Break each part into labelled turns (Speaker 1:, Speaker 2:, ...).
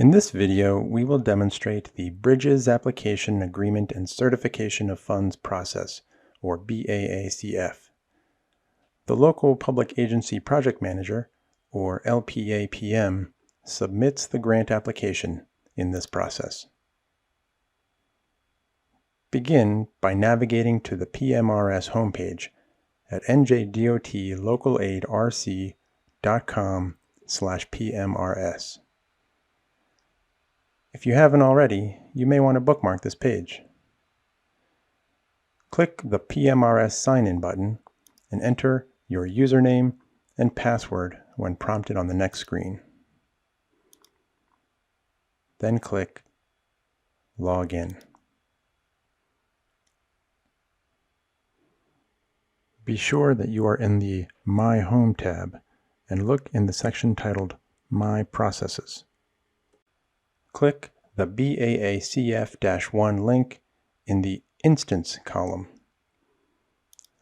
Speaker 1: In this video, we will demonstrate the Bridges Application Agreement and Certification of Funds process, or BAACF. The local public agency project manager, or LPA-PM, submits the grant application in this process. Begin by navigating to the PMRS homepage at njdotlocalaidrc.com/PMRS. If you haven't already, you may want to bookmark this page. Click the PMRS Sign-In button and enter your username and password when prompted on the next screen. Then click Log In. Be sure that you are in the My Home tab and look in the section titled My Processes. Click the BAACF-1 link in the Instance column.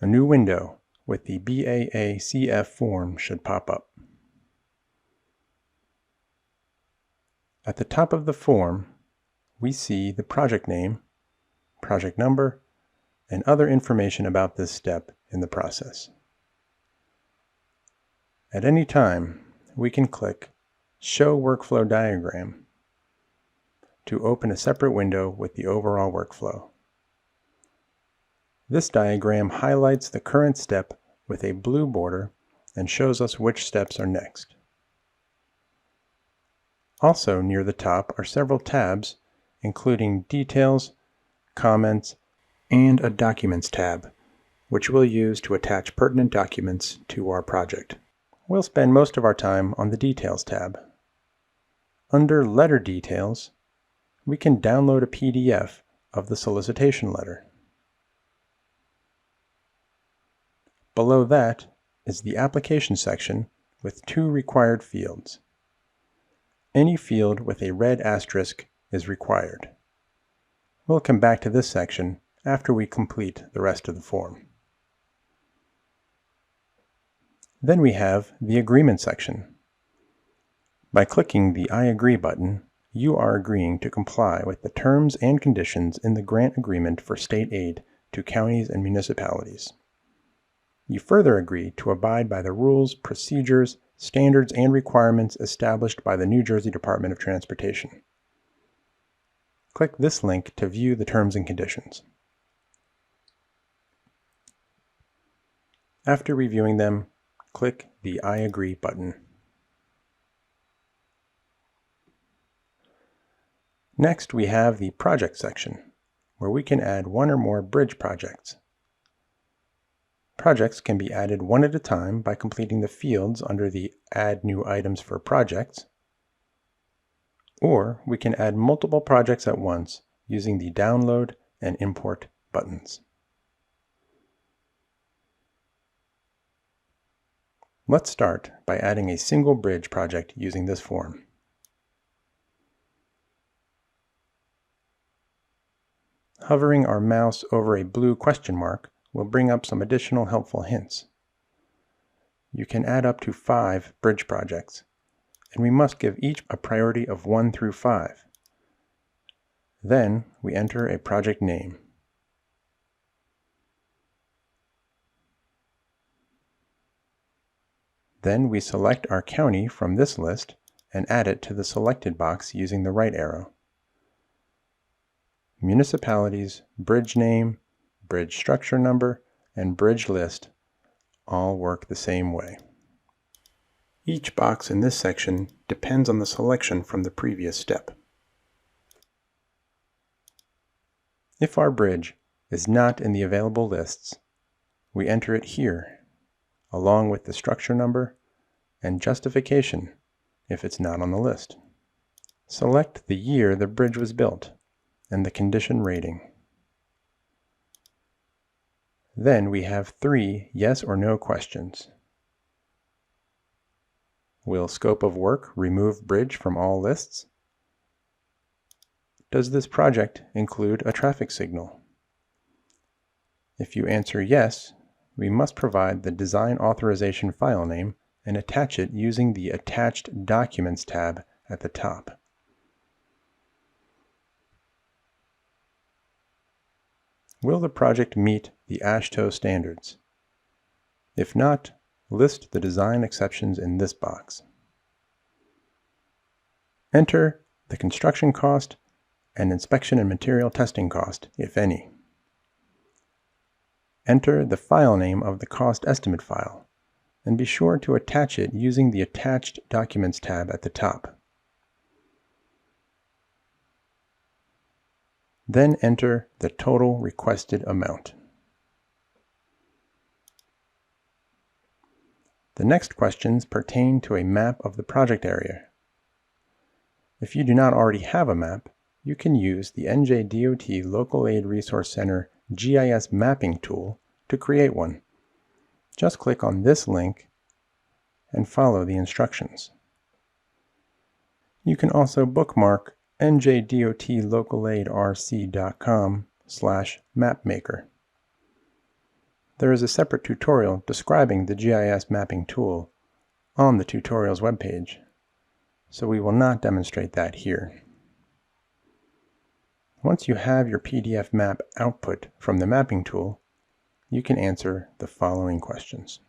Speaker 1: A new window with the BAACF form should pop up. At the top of the form, we see the project name, project number, and other information about this step in the process. At any time, we can click Show Workflow Diagram to open a separate window with the overall workflow. This diagram highlights the current step with a blue border and shows us which steps are next. Also near the top are several tabs, including Details, Comments, and a Documents tab, which we'll use to attach pertinent documents to our project. We'll spend most of our time on the Details tab. Under Letter Details, we can download a PDF of the solicitation letter. Below that is the application section with two required fields. Any field with a red asterisk is required. We'll come back to this section after we complete the rest of the form. Then we have the Agreement section. By clicking the I agree button, you are agreeing to comply with the terms and conditions in the grant agreement for state aid to counties and municipalities. You further agree to abide by the rules, procedures, standards, and requirements established by the New Jersey Department of Transportation. Click this link to view the terms and conditions. After reviewing them, click the I agree button. Next, we have the Project section, where we can add one or more bridge projects. Projects can be added one at a time by completing the fields under the Add New Items for Projects, or we can add multiple projects at once using the Download and Import buttons. Let's start by adding a single bridge project using this form. Hovering our mouse over a blue question mark will bring up some additional helpful hints. You can add up to 5 bridge projects, and we must give each a priority of 1 through 5. Then we enter a project name. Then we select our county from this list and add it to the selected box using the right arrow. Municipalities, bridge name, bridge structure number, and bridge list all work the same way. Each box in this section depends on the selection from the previous step. If our bridge is not in the available lists, we enter it here, along with the structure number and justification if it's not on the list. Select the year the bridge was built and the condition rating. Then we have 3 yes or no questions. Will scope of work remove bridge from all lists? Does this project include a traffic signal? If you answer yes, we must provide the design authorization file name and attach it using the Attached Documents tab at the top. Will the project meet the AASHTO standards? If not, list the design exceptions in this box. Enter the construction cost and inspection and material testing cost, if any. Enter the file name of the cost estimate file, and be sure to attach it using the Attached Documents tab at the top. Then enter the total requested amount. The next questions pertain to a map of the project area. If you do not already have a map, you can use the NJDOT Local Aid Resource Center GIS Mapping Tool to create one. Just click on this link and follow the instructions. You can also bookmark njdotlocalaidrc.com/mapmaker. There is a separate tutorial describing the GIS Mapping Tool on the tutorials webpage, so we will not demonstrate that here. Once you have your PDF map output from the mapping tool, you can answer the following questions.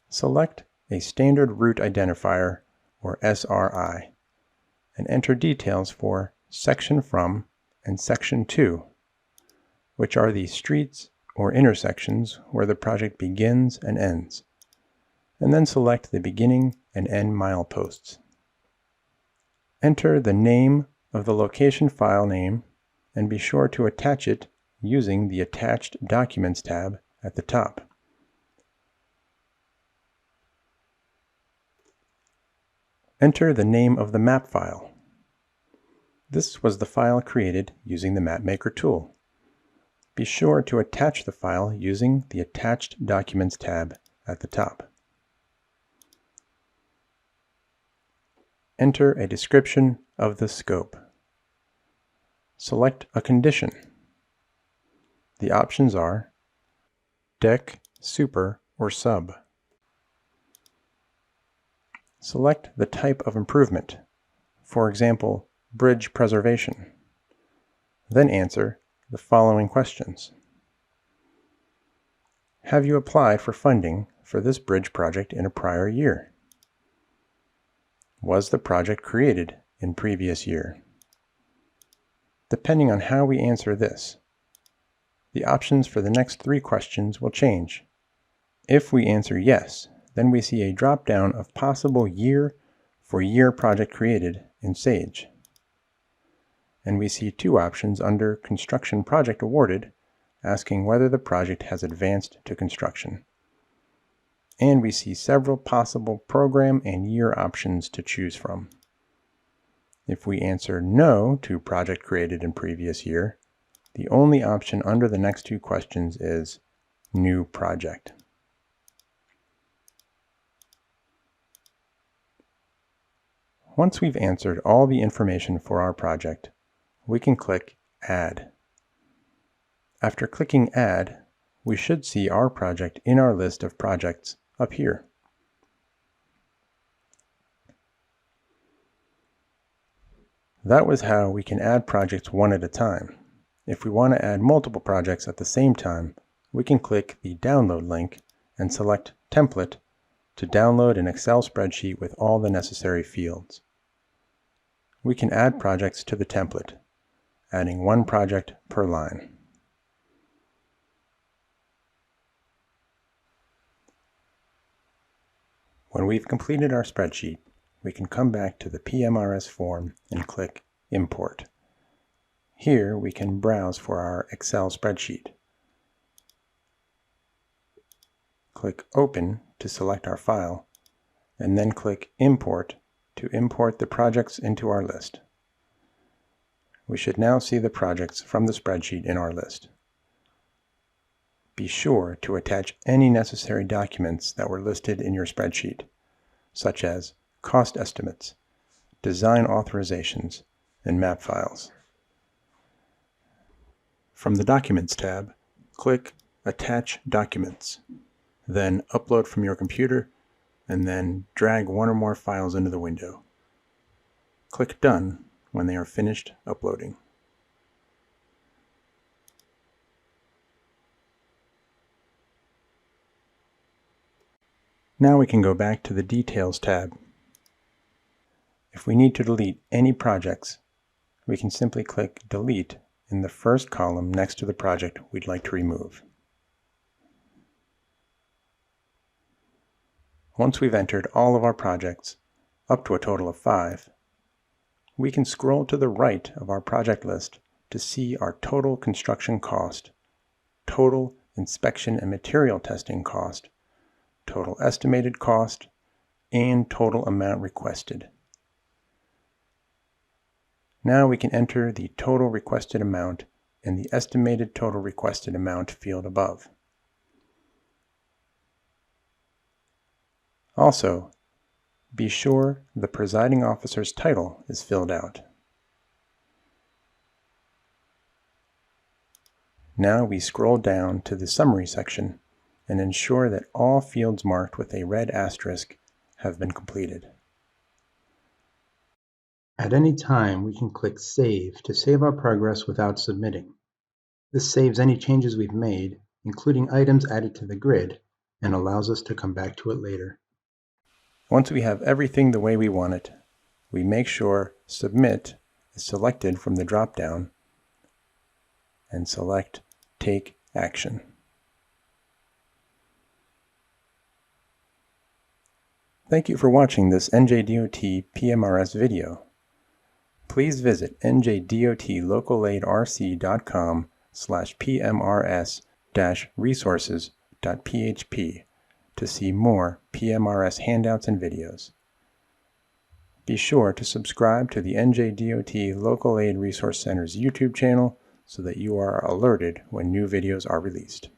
Speaker 1: Select a Standard Route Identifier, or SRI, and enter details for Section From and Section To, which are the streets or intersections where the project begins and ends, and then select the beginning and end mileposts. Enter the name of the location file name and be sure to attach it using the Attached Documents tab at the top. Enter the name of the map file. This was the file created using the MapMaker tool. Be sure to attach the file using the Attached Documents tab at the top. Enter a description of the scope. Select a condition. The options are deck, super, or sub. Select the type of improvement, for example, bridge preservation. Then answer the following questions. Have you applied for funding for this bridge project in a prior year? Was the project created in previous year? Depending on how we answer this, the options for the next 3 questions will change. If we answer yes, then we see a drop-down of possible year-for-year project created in Sage. And we see 2 options under Construction Project Awarded, asking whether the project has advanced to construction. And we see several possible program and year options to choose from. If we answer no to project created in previous year, the only option under the next 2 questions is New Project. Once we've answered all the information for our project, we can click Add. After clicking Add, we should see our project in our list of projects up here. That was how we can add projects one at a time. If we want to add multiple projects at the same time, we can click the Download link and select Template to download an Excel spreadsheet with all the necessary fields. We can add projects to the template, adding 1 project per line. When we've completed our spreadsheet, we can come back to the PMRS form and click Import. Here we can browse for our Excel spreadsheet. Click Open to select our file, and then click Import to import the projects into our list. We should now see the projects from the spreadsheet in our list. Be sure to attach any necessary documents that were listed in your spreadsheet, such as cost estimates, design authorizations, and map files. From the Documents tab, click Attach Documents, then Upload from your computer, and then drag 1 or more files into the window. Click Done when they are finished uploading. Now we can go back to the Details tab. If we need to delete any projects, we can simply click Delete in the first column next to the project we'd like to remove. Once we've entered all of our projects, up to a total of 5, we can scroll to the right of our project list to see our total construction cost, total inspection and material testing cost, total estimated cost, and total amount requested. Now we can enter the total requested amount in the estimated total requested amount field above. Also, be sure the presiding officer's title is filled out. Now we scroll down to the summary section and ensure that all fields marked with a red asterisk have been completed. At any time, we can click Save to save our progress without submitting. This saves any changes we've made, including items added to the grid, and allows us to come back to it later. Once we have everything the way we want it, we make sure Submit is selected from the drop-down and select Take Action. Thank you for watching this NJDOT PMRS video. Please visit njdotlocalaidrc.com/PMRS-resources.php to see more PMRS handouts and videos. Be sure to subscribe to the NJDOT Local Aid Resource Center's YouTube channel so that you are alerted when new videos are released.